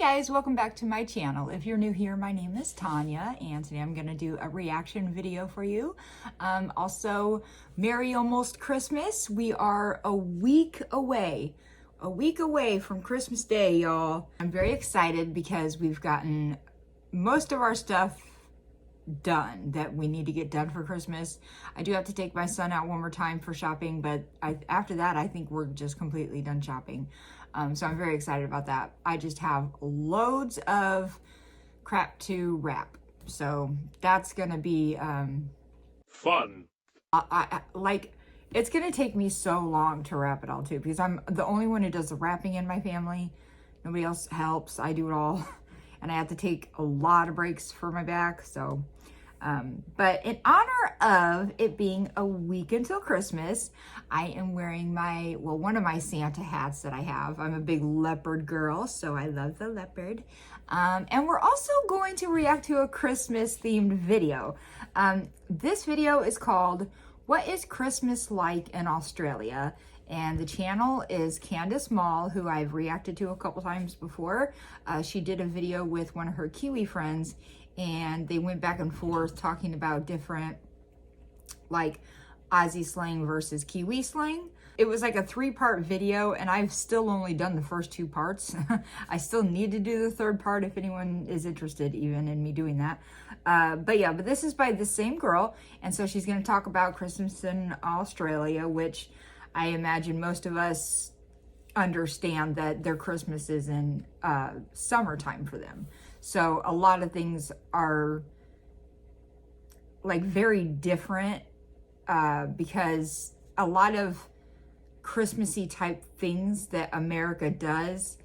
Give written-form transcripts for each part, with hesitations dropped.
guys, welcome back to my channel. If you're new here, my name is Tanya, and today I'm gonna do a reaction video for you. Also, Merry Almost Christmas. We are a week away from Christmas Day, y'all. I'm very excited because we've gotten most of our stuff done that we need to get done for Christmas. I do have to take my son out one more time for shopping, but after that, I think we're just completely done shopping. So I'm very excited about that. I just have loads of crap to wrap. So that's gonna be fun. It's gonna take me so long to wrap it all too, because I'm the only one who does the wrapping in my family. Nobody else helps. I do it all. And I have to take a lot of breaks for my back. So, but in honor of it being a week until Christmas, I am wearing one of my Santa hats that I have. I'm a big leopard girl, so I love the leopard. And we're also going to react to a Christmas themed video. This video is called, What is Christmas Like in Australia? And the channel is Candice Mall, who I've reacted to a couple times before. She did a video with one of her Kiwi friends, and they went back and forth talking about different, like, Aussie slang versus Kiwi slang. It was like a 3-part video, and I've still only done the first 2 parts. I still need to do the 3rd part if anyone is interested even in me doing that. But this is by the same girl, and so she's gonna talk about Christmas in Australia, which I imagine most of us understand that their Christmas is in summertime for them. So a lot of things are like very different because a lot of Christmassy type things that America does,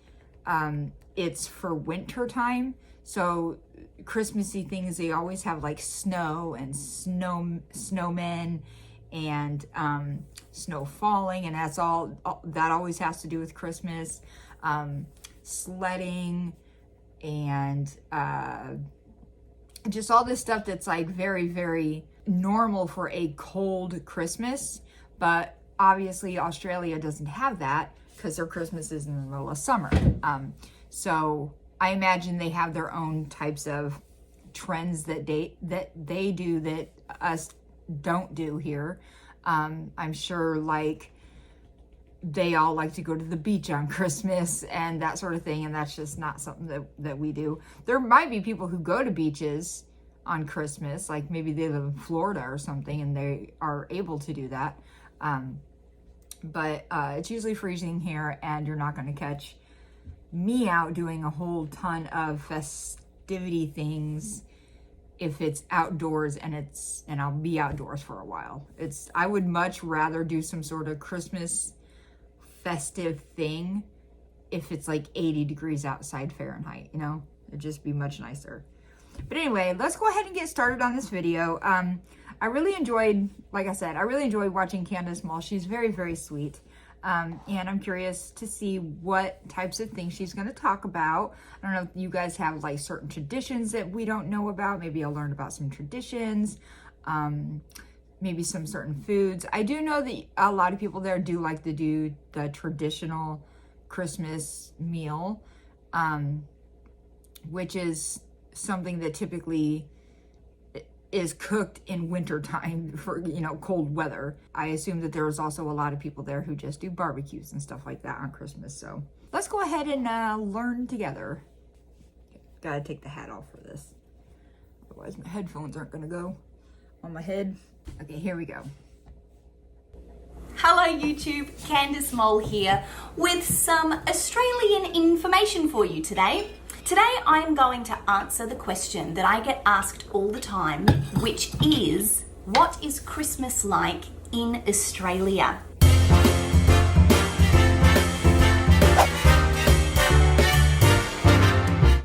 it's for winter time. So Christmassy things, they always have like snow and snowmen and snow falling, and that's all that always has to do with Christmas. Sledding and just all this stuff that's like very, very normal for a cold Christmas. But obviously Australia doesn't have that because their Christmas is in the middle of summer. So I imagine they have their own types of trends that they do that us don't do here. I'm sure like they all like to go to the beach on Christmas and that sort of thing, and that's just not something that we do. There might be people who go to beaches on Christmas, like maybe they live in Florida or something and they are able to do that. But it's usually freezing here, and you're not going to catch me out doing a whole ton of festivity things if it's outdoors and I'll be outdoors for a while. I would much rather do some sort of Christmas festive thing if it's like 80 degrees outside Fahrenheit, you know? It'd just be much nicer. But anyway, let's go ahead and get started on this video. I really enjoyed, like I said, I really enjoyed watching Candice Mall. She's very, very sweet. And I'm curious to see what types of things she's going to talk about. I don't know if you guys have like certain traditions that we don't know about. Maybe I'll learn about some traditions, maybe some certain foods. I do know that a lot of people there do like to do the traditional Christmas meal, which is something that typically is cooked in wintertime for, you know, cold weather. I assume that there's also a lot of people there who just do barbecues and stuff like that on Christmas. So let's go ahead and learn together. Gotta take the hat off for this. Otherwise my headphones aren't gonna go on my head. Okay, here we go. Hello YouTube, Candice Mole here with some Australian information for you today. Today I'm going to answer the question that I get asked all the time, which is, what is Christmas like in Australia?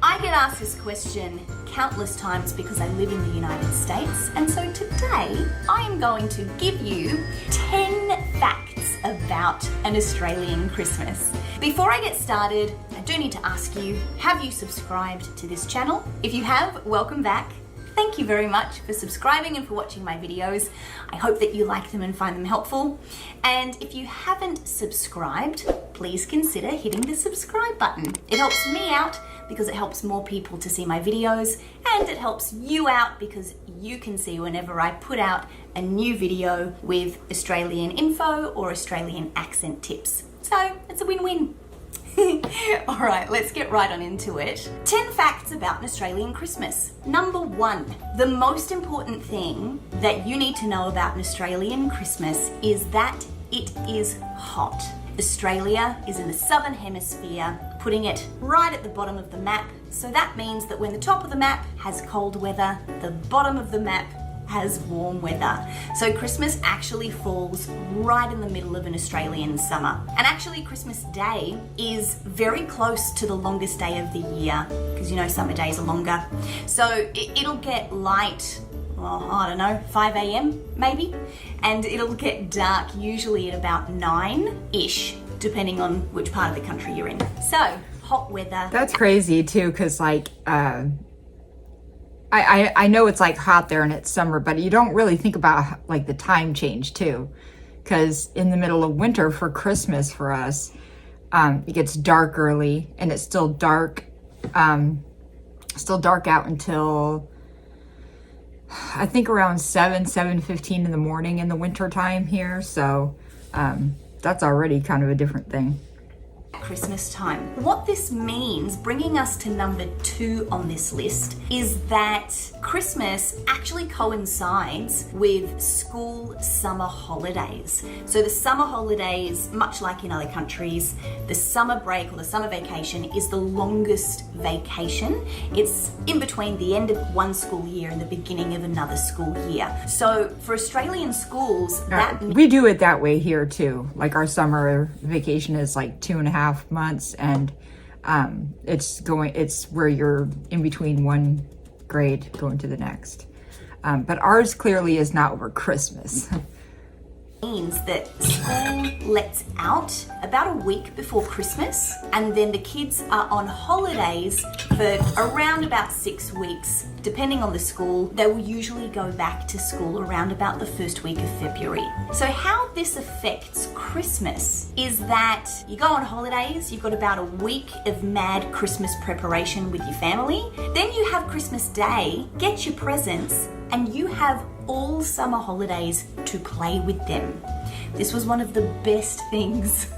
I get asked this question countless times because I live in the United States, and so today I am going to give you 10 facts about an Australian Christmas. Before I get started, I do need to ask you, have you subscribed to this channel? If you have, welcome back. Thank you very much for subscribing and for watching my videos. I hope that you like them and find them helpful. And if you haven't subscribed, please consider hitting the subscribe button. It helps me out because it helps more people to see my videos, and it helps you out because you can see whenever I put out a new video with Australian info or Australian accent tips. So it's a win-win. All right, let's get right on into it. 10 facts about an Australian Christmas. Number 1, the most important thing that you need to know about an Australian Christmas is that it is hot. Australia is in the southern hemisphere, putting it right at the bottom of the map. So that means that when the top of the map has cold weather, the bottom of the map has warm weather. So Christmas actually falls right in the middle of an Australian summer. And actually Christmas Day is very close to the longest day of the year, because you know summer days are longer. So it'll get light, well, I don't know, 5 a.m. maybe, and it'll get dark usually at about 9-ish, depending on which part of the country you're in. So hot weather. That's crazy too, because like I know it's like hot there and it's summer, but you don't really think about like the time change too, because in the middle of winter for Christmas for us, it gets dark early and it's still dark out until I think around 7:15 in the morning in the winter time here. So that's already kind of a different thing. Christmas time. What this means, bringing us to number 2 on this list, is that Christmas actually coincides with school summer holidays. So the summer holidays, much like in other countries, the summer break or the summer vacation is the longest vacation. It's in between the end of one school year and the beginning of another school year. So for Australian schools, we do it that way here too. Like our summer vacation is like 2.5 months, and it's where you're in between one grade going to the next. But ours clearly is not over Christmas. Means that school lets out about a week before Christmas, and then the kids are on holidays for around about 6 weeks. Depending on the school, they will usually go back to school around about the first week of February. So how this affects Christmas is that you go on holidays, you've got about a week of mad Christmas preparation with your family. Then you have Christmas Day, get your presents, and you have all summer holidays to play with them. This was one of the best things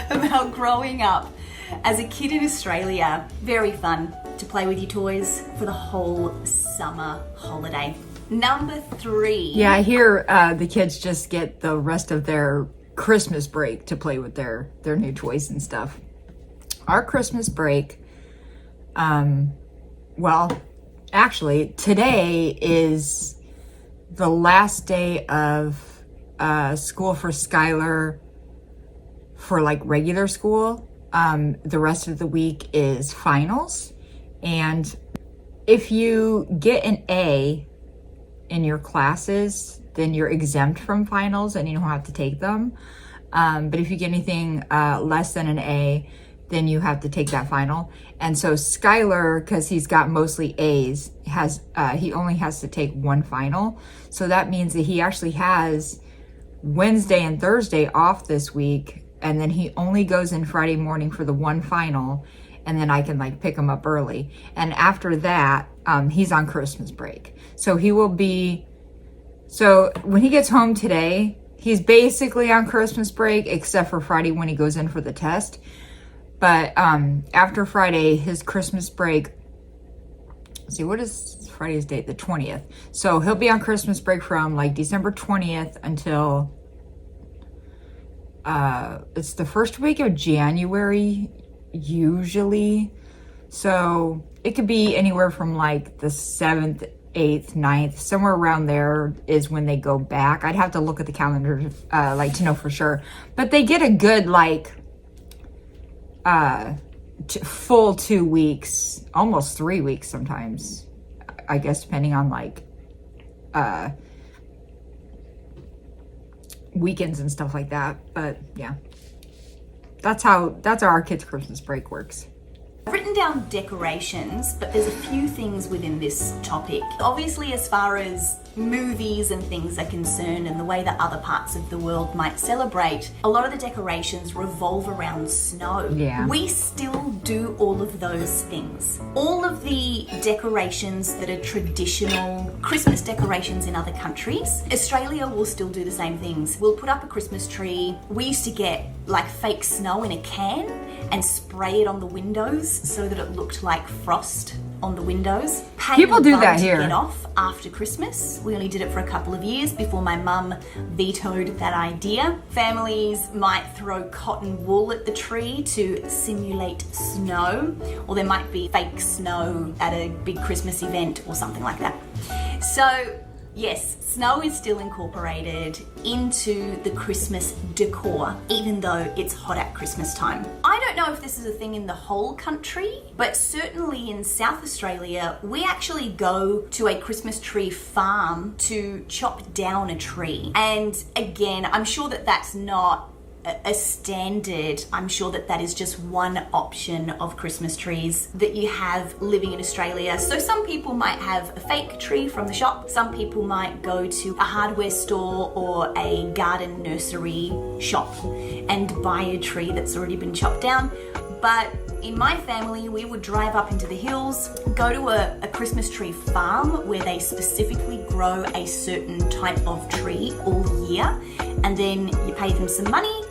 about growing up as a kid in Australia. Very fun to play with your toys for the whole summer holiday. Number 3. Yeah, I hear the kids just get the rest of their Christmas break to play with their new toys and stuff. Our Christmas break, well, actually, today is the last day of school for Skylar for like regular school. The rest of the week is finals. And if you get an A in your classes, then you're exempt from finals and you don't have to take them. But if you get anything less than an A, then you have to take that final. And so Skylar, because he's got mostly A's, he only has to take one final. So that means that he actually has Wednesday and Thursday off this week, and then he only goes in Friday morning for the one final, and then I can like pick him up early. And after that, he's on Christmas break. So when he gets home today, he's basically on Christmas break, except for Friday when he goes in for the test. But after Friday, his Christmas break, let's see, what is Friday's date? The 20th. So he'll be on Christmas break from like December 20th until it's the first week of January usually. So it could be anywhere from like the 7th, 8th, 9th, somewhere around there is when they go back. I'd have to look at the calendar to know for sure. But they get a good like full 2 weeks, almost 3 weeks sometimes, I guess, depending on like weekends and stuff like that. But yeah, that's how our kids' Christmas break works. I've written down decorations, but there's a few things within this topic. Obviously, as far as movies and things are concerned and the way that other parts of the world might celebrate, a lot of the decorations revolve around snow. Yeah. We still do all of those things. All of the decorations that are traditional Christmas decorations in other countries, Australia will still do the same things. We'll put up a Christmas tree. We used to get like fake snow in a can and spray it on the windows so that it looked like frost on the windows. People do that to here. Get off after Christmas. We only did it for a couple of years before my mum vetoed that idea. Families might throw cotton wool at the tree to simulate snow, or there might be fake snow at a big Christmas event or something like that. So yes, snow is still incorporated into the Christmas decor, even though it's hot at Christmas time. I don't know if this is a thing in the whole country, but certainly in South Australia, we actually go to a Christmas tree farm to chop down a tree. And again, I'm sure that that's not a standard. I'm sure that that is just one option of Christmas trees that you have living in Australia. So some people might have a fake tree from the shop. Some people might go to a hardware store or a garden nursery shop and buy a tree that's already been chopped down. But in my family, we would drive up into the hills, go to a Christmas tree farm where they specifically grow a certain type of tree all year, and then you pay them some money,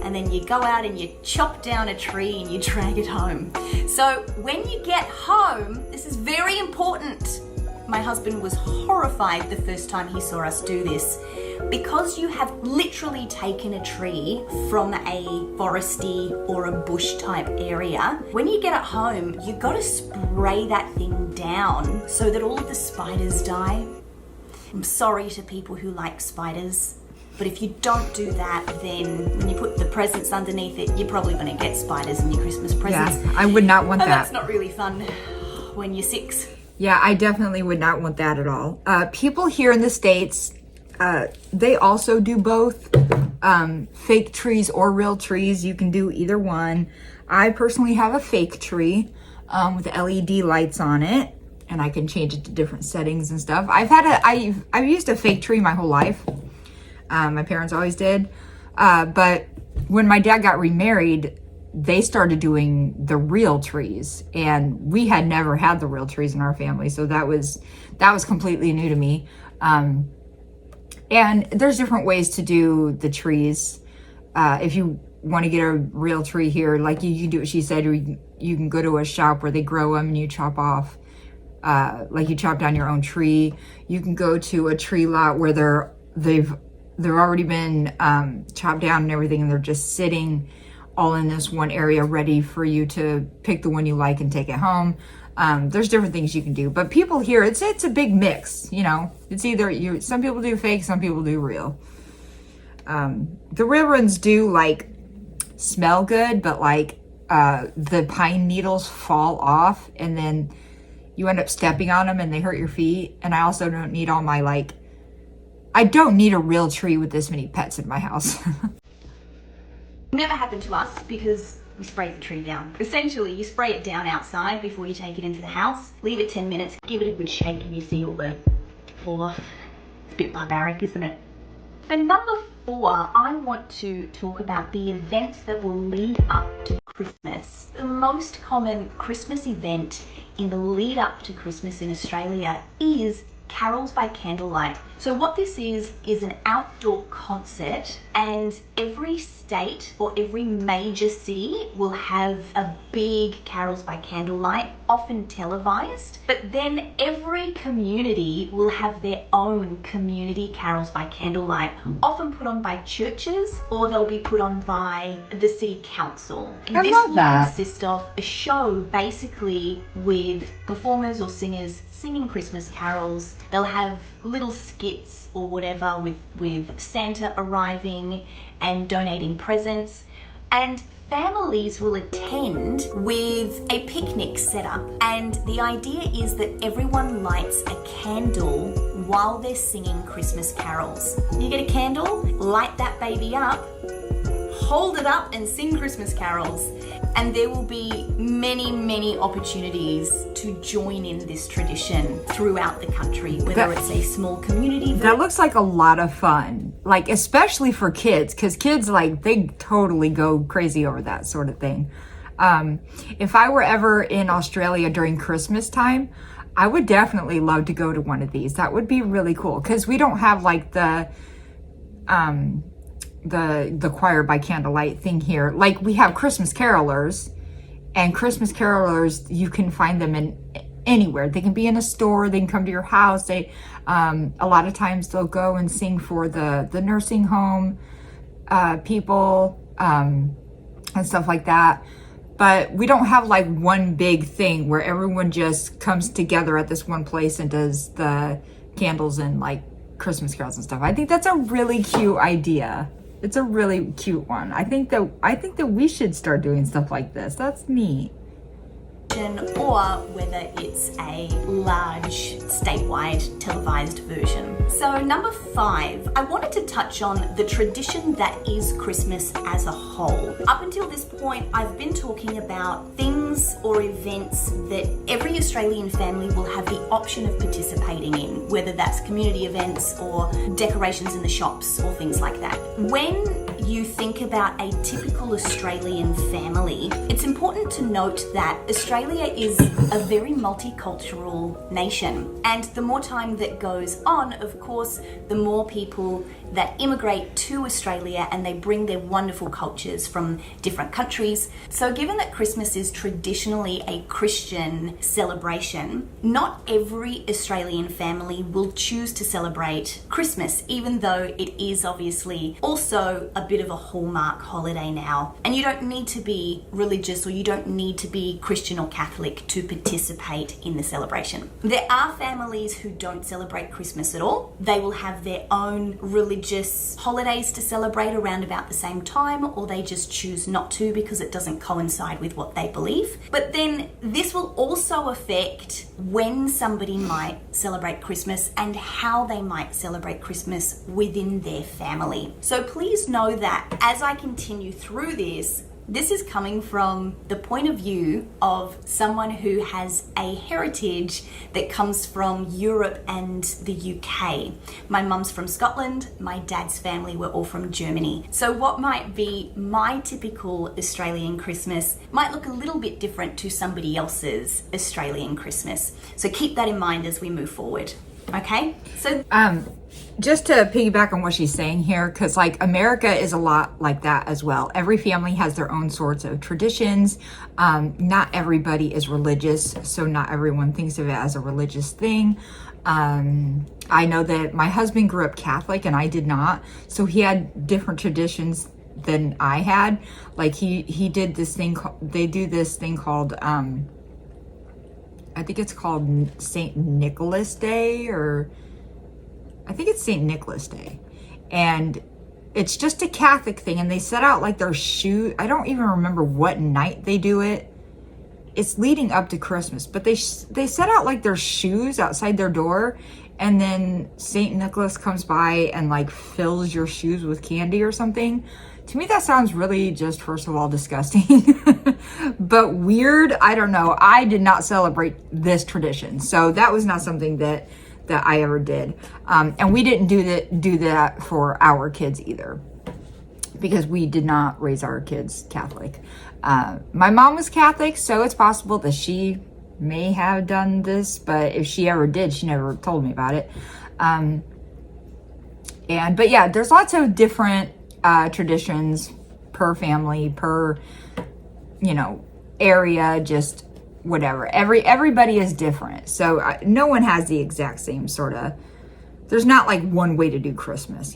and then you go out and you chop down a tree and you drag it home. So when you get home, this is very important. My husband was horrified the first time he saw us do this. Because you have literally taken a tree from a foresty or a bush type area, when you get it home, you got to spray that thing down so that all of the spiders die. I'm sorry to people who like spiders, but if you don't do that, then when you put the presents underneath it, you're probably going to get spiders in your Christmas presents. Yeah, I would not want And that. that's not really fun when you're 6. Yeah, I definitely would not want that at all. People here in the States, they also do both fake trees or real trees. You can do either one. I personally have a fake tree with LED lights on it, and I can change it to different settings and stuff. I've used a fake tree my whole life. My parents always did. But when my dad got remarried, they started doing the real trees, and we had never had the real trees in our family. So that was completely new to me. And there's different ways to do the trees. If you want to get a real tree here, like you can do what she said, or you can go to a shop where they grow them and you chop off, like you chop down your own tree. You can go to a tree lot where they've already been chopped down and everything, and they're just sitting all in this one area ready for you to pick the one you like and take it home. There's different things you can do, but people here, it's a big mix, you know. It's either some people do fake, some people do real. The real ones do like smell good, but like the pine needles fall off and then you end up stepping on them and they hurt your feet. And I also don't need I don't need a real tree with this many pets in my house. Never happened to us because we sprayed the tree down. Essentially, you spray it down outside before you take it into the house, leave it 10 minutes, give it a good shake, and you see all the fall off. It's a bit barbaric, isn't it? And number 4, I want to talk about the events that will lead up to Christmas. The most common Christmas event in the lead up to Christmas in Australia is Carols by Candlelight. So what this is an outdoor concert, and every state or every major city will have a big Carols by Candlelight, often televised, but then every community will have their own community Carols by Candlelight, often put on by churches, or they'll be put on by the city council. I love that. This will consist of a show basically with performers or singers singing Christmas carols. They'll have little skits or whatever with Santa arriving and donating presents, and families will attend with a picnic set up, and the idea is that everyone lights a candle while they're singing Christmas carols. You get a candle, light that baby up, hold it up and sing Christmas carols. And there will be many, many opportunities to join in this tradition throughout the country, whether it's a small community. That looks like a lot of fun, like especially for kids, because kids, like, they totally go crazy over that sort of thing. If I were ever in Australia during Christmas time, I would definitely love to go to one of these. That would be really cool, because we don't have like the choir by candlelight thing here. Like, we have Christmas carolers, and Christmas carolers, you can find them in anywhere. They can be in a store, they can come to your house. They a lot of times they'll go and sing for the nursing home people and stuff like that. But we don't have like one big thing where everyone just comes together at this one place and does the candles and like Christmas carols and stuff. I think that's a really cute idea. It's a really cute one. I think that we should start doing stuff like this. That's neat. Or whether it's a large statewide televised version. So number 5, I wanted to touch on the tradition that is Christmas as a whole. Up until this point, I've been talking about things or events that every Australian family will have the option of participating in, whether that's community events or decorations in the shops or things like that. When you think about a typical Australian family, it's important to note that Australia is a very multicultural nation, and the more time that goes on, of course, the more people that immigrate to Australia and they bring their wonderful cultures from different countries. So given that Christmas is traditionally a Christian celebration, not every Australian family will choose to celebrate Christmas, even though it is obviously also a bit of a hallmark holiday now. And you don't need to be religious, or you don't need to be Christian or Catholic to participate in the celebration. There are families who don't celebrate Christmas at all. They will have their own religious holidays to celebrate around about the same time, or they just choose not to because it doesn't coincide with what they believe. But then this will also affect when somebody might celebrate Christmas and how they might celebrate Christmas within their family. So please know that as I continue through this is coming from the point of view of someone who has a heritage that comes from Europe and the UK. My mum's from Scotland, my dad's family were all from Germany. So what might be my typical Australian Christmas might look a little bit different to somebody else's Australian Christmas. So keep that in mind as we move forward. Okay? So just to piggyback on what she's saying here, because like America is a lot like that as well. Every family has their own sorts of traditions. Not everybody is religious, so not everyone thinks of it as a religious thing. I know that my husband grew up Catholic and I did not, so he had different traditions than I had. Like he did this thing, they do this thing called, I think it's called St. Nicholas Day, or I think it's St. Nicholas Day. And it's just a Catholic thing. And they set out like their shoe. I don't even remember what night they do it. It's leading up to Christmas. But they set out like their shoes outside their door. And then St. Nicholas comes by and like fills your shoes with candy or something. To me, that sounds really just, first of all, disgusting. But weird. I don't know. I did not celebrate this tradition. So that was not something that I ever did. And we didn't do that for our kids either, because we did not raise our kids Catholic. My mom was Catholic, so it's possible that she may have done this, but if she ever did, she never told me about it. But yeah, there's lots of different traditions per family, per, area, just whatever. Everybody is different. So no one has the exact same sort of, there's not like one way to do Christmas,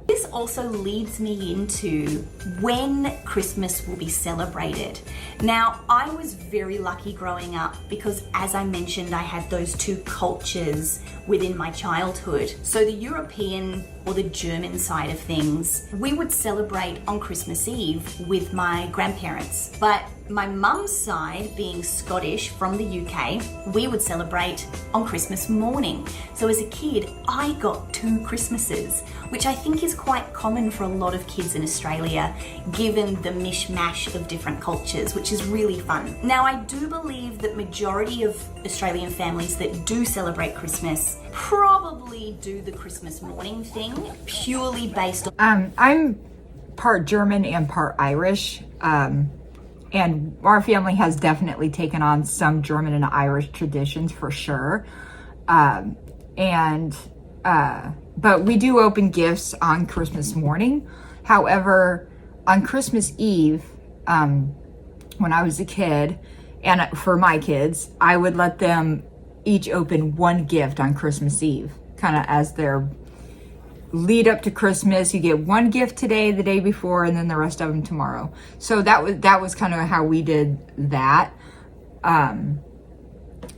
This also leads me into when Christmas will be celebrated. Now, I was very lucky growing up because, as I mentioned, I had those two cultures within my childhood. So the European or the German side of things, we would celebrate on Christmas Eve with my grandparents. But my mum's side, being Scottish from the UK, we would celebrate on Christmas morning. So as a kid, I got 2 Christmases, which I think is quite common for a lot of kids in Australia, given the mishmash of different cultures, which is really fun. Now, I do believe that majority of Australian families that do celebrate Christmas probably do the Christmas morning thing, purely based on I'm part German and part Irish. And our family has definitely taken on some German and Irish traditions for sure. But we do open gifts on Christmas morning. However, on Christmas Eve, when I was a kid, and for my kids, I would let them each open 1 gift on Christmas Eve, kind of as their lead up to Christmas. You get 1 gift today, the day before, and then the rest of them tomorrow. So that was kind of how we did that.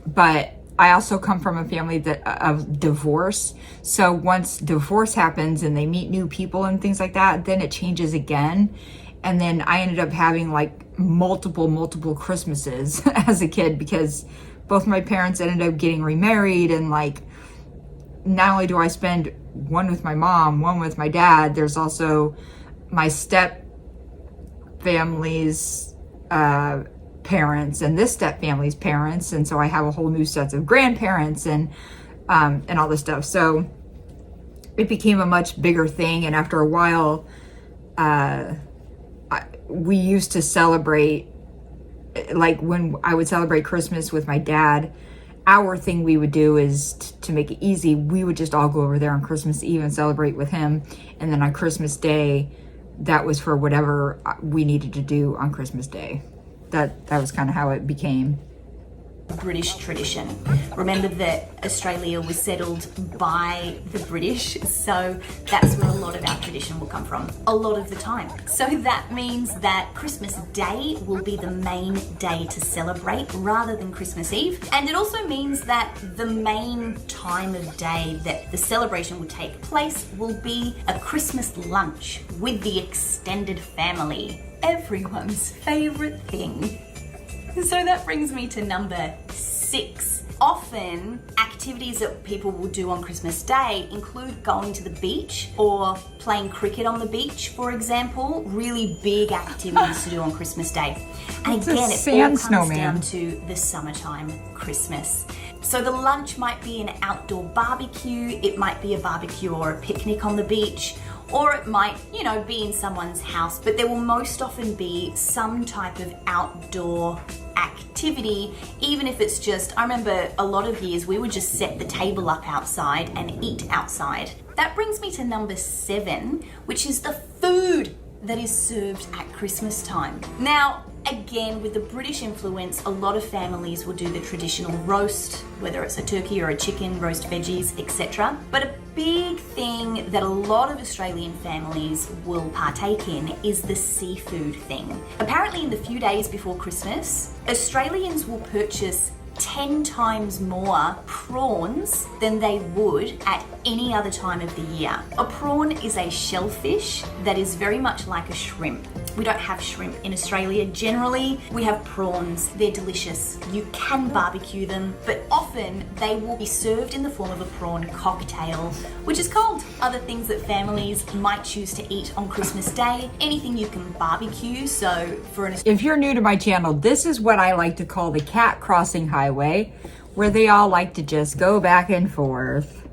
But I also come from a family of divorce. So once divorce happens and they meet new people and things like that, then it changes again. And then I ended up having like multiple Christmases as a kid, because both my parents ended up getting remarried, and like, not only do I spend one with my mom, one with my dad, there's also my step family's parents and this step family's parents, and so I have a whole new set of grandparents and all this stuff. So it became a much bigger thing, and after a while, we used to celebrate, like when I would celebrate Christmas with my dad, our thing we would do is to make it easy, we would just all go over there on Christmas Eve and celebrate with him. And then on Christmas Day, that was for whatever we needed to do on Christmas Day. That was kind of how it became. British tradition. Remember that Australia was settled by the British, so that's where a lot of our tradition will come from, a lot of the time. So that means that Christmas Day will be the main day to celebrate rather than Christmas Eve. And it also means that the main time of day that the celebration will take place will be a Christmas lunch with the extended family. Everyone's favorite thing. So that brings me to number 6. Often, activities that people will do on Christmas Day include going to the beach or playing cricket on the beach, for example. Really big activities to do on Christmas Day. And It's again, a it sand all comes snowman. down to the summertime Christmas. So the lunch might be an outdoor barbecue, it might be a barbecue or a picnic on the beach, or it might, be in someone's house, but there will most often be some type of outdoor activity, even if it's just, I remember a lot of years we would just set the table up outside and eat outside. That brings me to number 7, which is the food that is served at Christmas time. Now, again, with the British influence, a lot of families will do the traditional roast, whether it's a turkey or a chicken, roast veggies, etc. But a big thing that a lot of Australian families will partake in is the seafood thing. Apparently, in the few days before Christmas, Australians will purchase 10 times more prawns than they would at any other time of the year. A prawn is a shellfish that is very much like a shrimp. We don't have shrimp in Australia generally. We have prawns. They're delicious. You can barbecue them, but often they will be served in the form of a prawn cocktail, which is cold. Other things that families might choose to eat on Christmas Day, anything you can barbecue. So for If you're new to my channel, this is what I like to call the cat crossing highway, where they all like to just go back and forth.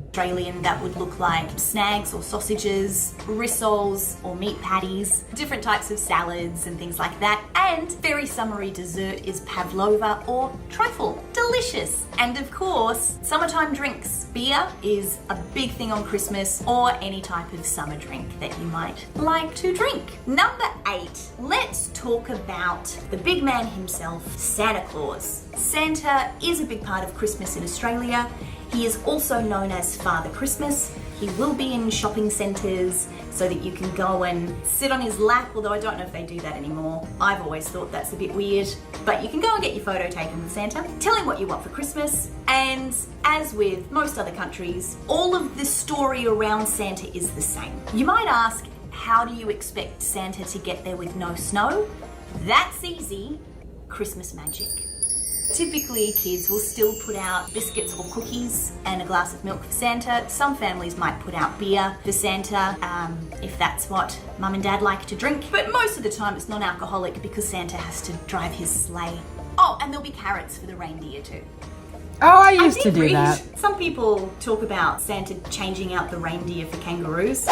Australian, that would look like snags or sausages, rissoles or meat patties, different types of salads and things like that. And very summery dessert is pavlova or trifle. Delicious. And of course, summertime drinks. Beer is a big thing on Christmas, or any type of summer drink that you might like to drink. Number 8, let's talk about the big man himself, Santa Claus. Santa is a big part of Christmas in Australia. He is also known as Father Christmas. He will be in shopping centres so that you can go and sit on his lap, although I don't know if they do that anymore. I've always thought that's a bit weird, but you can go and get your photo taken with Santa. Tell him what you want for Christmas, and as with most other countries, all of the story around Santa is the same. You might ask, how do you expect Santa to get there with no snow? That's easy. Christmas magic. Typically, kids will still put out biscuits or cookies and a glass of milk for Santa. Some families might put out beer for Santa, if that's what mum and dad like to drink. But most of the time it's non-alcoholic because Santa has to drive his sleigh. Oh, and there'll be carrots for the reindeer too. Oh, I used to did do read that. Some people talk about Santa changing out the reindeer for kangaroos.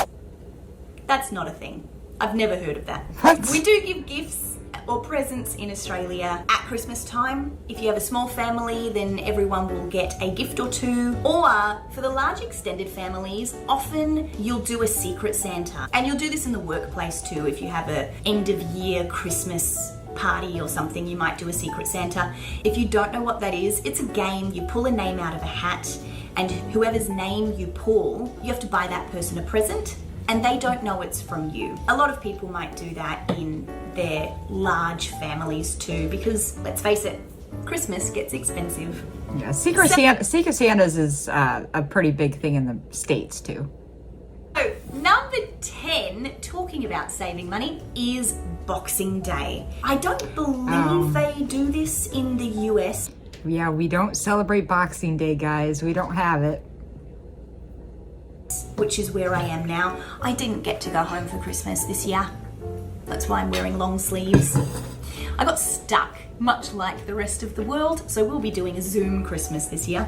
That's not a thing. I've never heard of that. What? We do give gifts or presents in Australia at Christmas time. If you have a small family, then everyone will get a gift or two. Or for the large extended families, often you'll do a secret Santa. And you'll do this in the workplace too. If you have a end of year Christmas party or something, you might do a secret Santa. If you don't know what that is, it's a game. You pull a name out of a hat, and whoever's name you pull, you have to buy that person a present, and they don't know it's from you. A lot of people might do that in their large families too, because let's face it, Christmas gets expensive. Yeah, Secret Santas is a pretty big thing in the States too. So, number 10, talking about saving money, is Boxing Day. I don't believe they do this in the US. Yeah, we don't celebrate Boxing Day, guys. We don't have it. Which is where I am now. I didn't get to go home for Christmas this year. That's why I'm wearing long sleeves. I got stuck, much like the rest of the world, so we'll be doing a Zoom Christmas this year.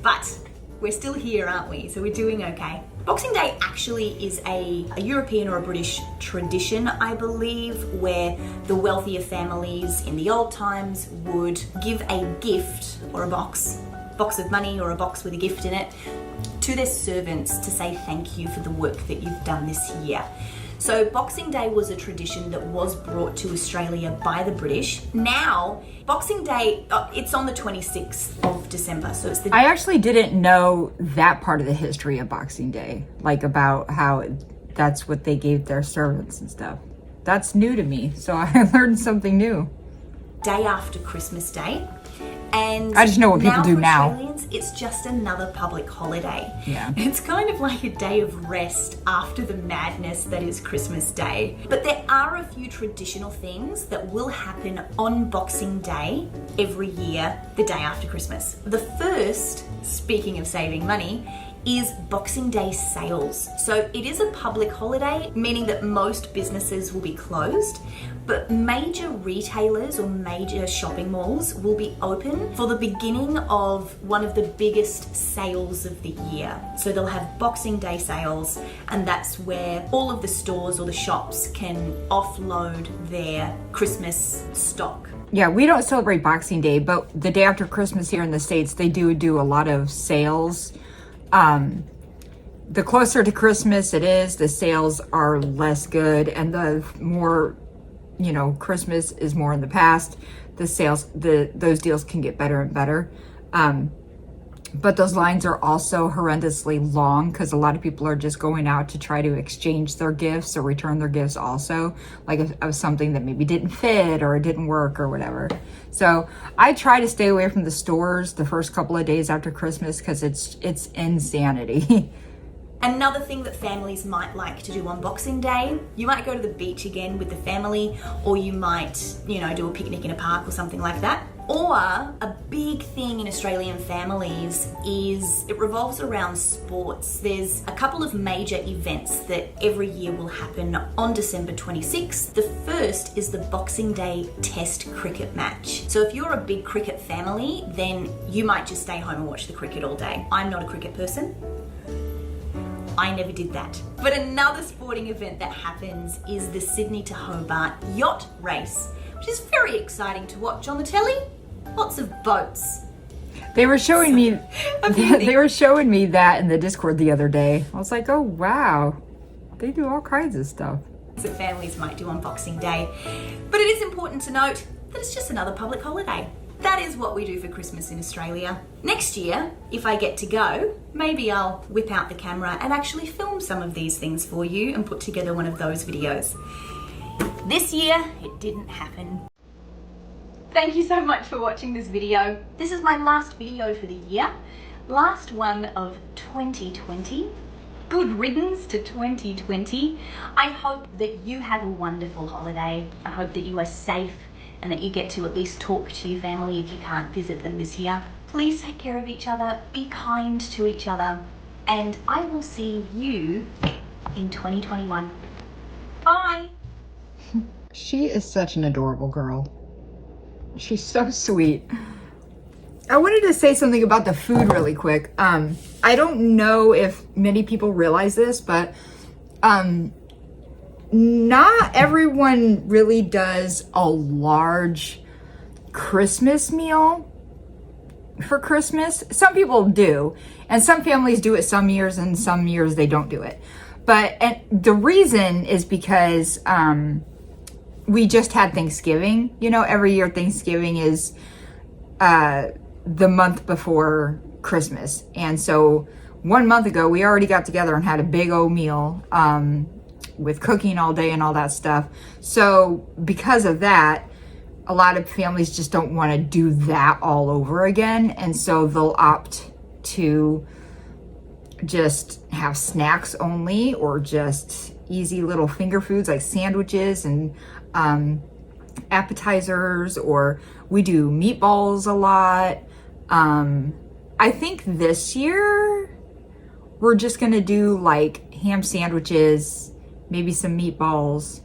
But we're still here, aren't we? So we're doing okay. Boxing Day actually is a European or a British tradition, I believe, where the wealthier families in the old times would give a gift or a box of money or a box with a gift in it to their servants to say thank you for the work that you've done this year. So Boxing Day was a tradition that was brought to Australia by the British. Now, Boxing Day, it's on the 26th of December, so it's the... I actually didn't know that part of the history of Boxing Day, like about how that's what they gave their servants and stuff. That's new to me, so I learned something new. Day after Christmas Day. And I just know what people do for now. Australians, it's just another public holiday. Yeah. It's kind of like a day of rest after the madness that is Christmas Day. But there are a few traditional things that will happen on Boxing Day every year, the day after Christmas. The first, speaking of saving money, is Boxing Day sales. So it is a public holiday, meaning that most businesses will be closed, but major retailers or major shopping malls will be open for the beginning of one of the biggest sales of the year. So they'll have Boxing Day sales, and that's where all of the stores or the shops can offload their Christmas stock. Yeah, we don't celebrate Boxing Day, but the day after Christmas here in the States, they do a lot of sales. The closer to Christmas it is, the sales are less good, and the more, Christmas is more in the past, the sales, those deals can get better and better. But those lines are also horrendously long because a lot of people are just going out to try to exchange their gifts or return their gifts also, like of something that maybe didn't fit or it didn't work or whatever. So I try to stay away from the stores the first couple of days after Christmas because it's insanity. Another thing that families might like to do on Boxing Day, you might go to the beach again with the family, or you might, do a picnic in a park or something like that. Or a big thing in Australian families is it revolves around sports. There's a couple of major events that every year will happen on December 26th. The first is the Boxing Day Test cricket match. So if you're a big cricket family, then you might just stay home and watch the cricket all day. I'm not a cricket person. I never did that. But another sporting event that happens is the Sydney to Hobart Yacht Race, which is very exciting to watch on the telly. Lots of boats. They were showing me that in the Discord the other day. I was like, oh wow, they do all kinds of stuff that families might do on Boxing Day. But it is important to note that it's just another public holiday. That is what we do for Christmas in Australia. Next year, if I get to go, maybe I'll whip out the camera and actually film some of these things for you and put together one of those videos. This year, it didn't happen. Thank you so much for watching this video. This is my last video for the year. Last one of 2020. good riddance to 2020. I hope that you have a wonderful holiday. I hope that you are safe and that you get to at least talk to your family if you can't visit them this year. Please take care of each other, be kind to each other, and I will see you in 2021. Bye! She is such an adorable girl. She's so sweet. I wanted to say something about the food really quick. I don't know if many people realize this, but not everyone really does a large Christmas meal for Christmas. Some people do, and some families do it some years, and some years they don't do it. And the reason is because we just had Thanksgiving. You know, every year Thanksgiving is the month before Christmas. And so 1 month ago, we already got together and had a big old meal with cooking all day and all that stuff. So because of that, a lot of families just don't want to do that all over again. And so they'll opt to just have snacks only, or just easy little finger foods like sandwiches and appetizers, or we do meatballs a lot. I think this year we're just gonna do like ham sandwiches, maybe some meatballs.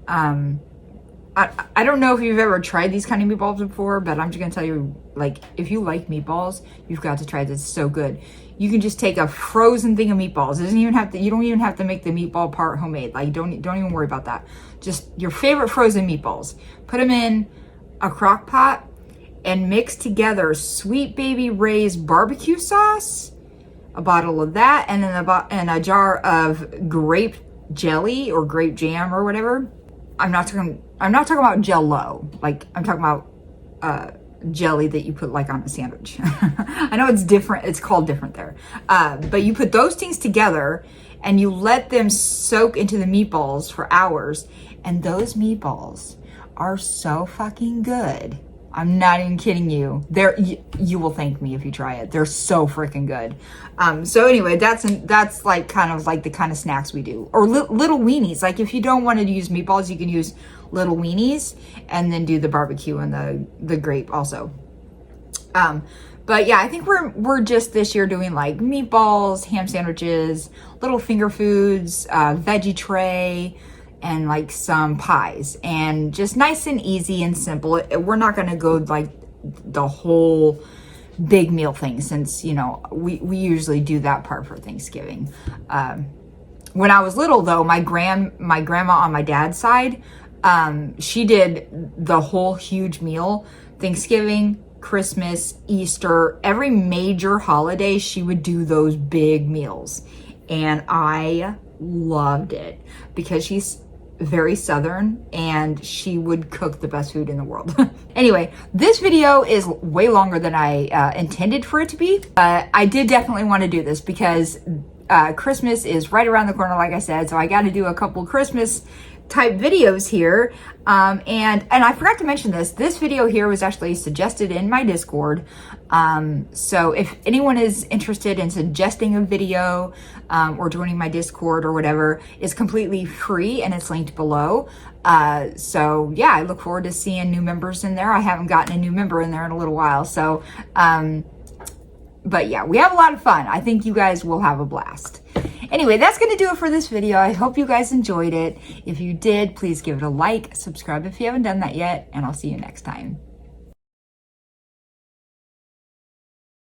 I don't know if you've ever tried these kind of meatballs before, but I'm just gonna tell you, like, if you like meatballs, you've got to try this. It's so good. You can just take a frozen thing of meatballs. It doesn't even have to, you don't even have to make the meatball part homemade. Like, don't even worry about that. Just your favorite frozen meatballs. Put them in a crock pot and mix together Sweet Baby Ray's barbecue sauce, a bottle of that, and then a jar of grape jelly or grape jam or whatever. I'm not talking about Jell-O. Like, I'm talking about jelly that you put like on a sandwich. I know it's different. It's called different there. But you put those things together and you let them soak into the meatballs for hours. And those meatballs are so fucking good. I'm not even kidding you. You will thank me if you try it. They're so freaking good. So anyway, that's like kind of like the kind of snacks we do. Or little weenies. Like, if you don't want to use meatballs, you can use little weenies and then do the barbecue and the grape also. But yeah, I think we're just this year doing like meatballs, ham sandwiches, little finger foods, veggie tray, and like some pies, and just nice and easy and simple. We're not going to go like the whole big meal thing, since, you know, we usually do that part for Thanksgiving. When I was little though, my grandma on my dad's side, she did the whole huge meal. Thanksgiving, Christmas, Easter, every major holiday, she would do those big meals. And I loved it because she's very Southern and she would cook the best food in the world. Anyway, this video is way longer than I intended for it to be. I did definitely want to do this because Christmas is right around the corner, like I said, so I got to do a couple Christmas type videos here. And I forgot to mention this video here was actually suggested in my Discord. So if anyone is interested in suggesting a video or joining my Discord or whatever, it's completely free and it's linked below. So yeah, I look forward to seeing new members in there. I haven't gotten a new member in there in a little while. So, but yeah, we have a lot of fun. I think you guys will have a blast. Anyway, that's going to do it for this video. I hope you guys enjoyed it. If you did, please give it a like, subscribe if you haven't done that yet, and I'll see you next time.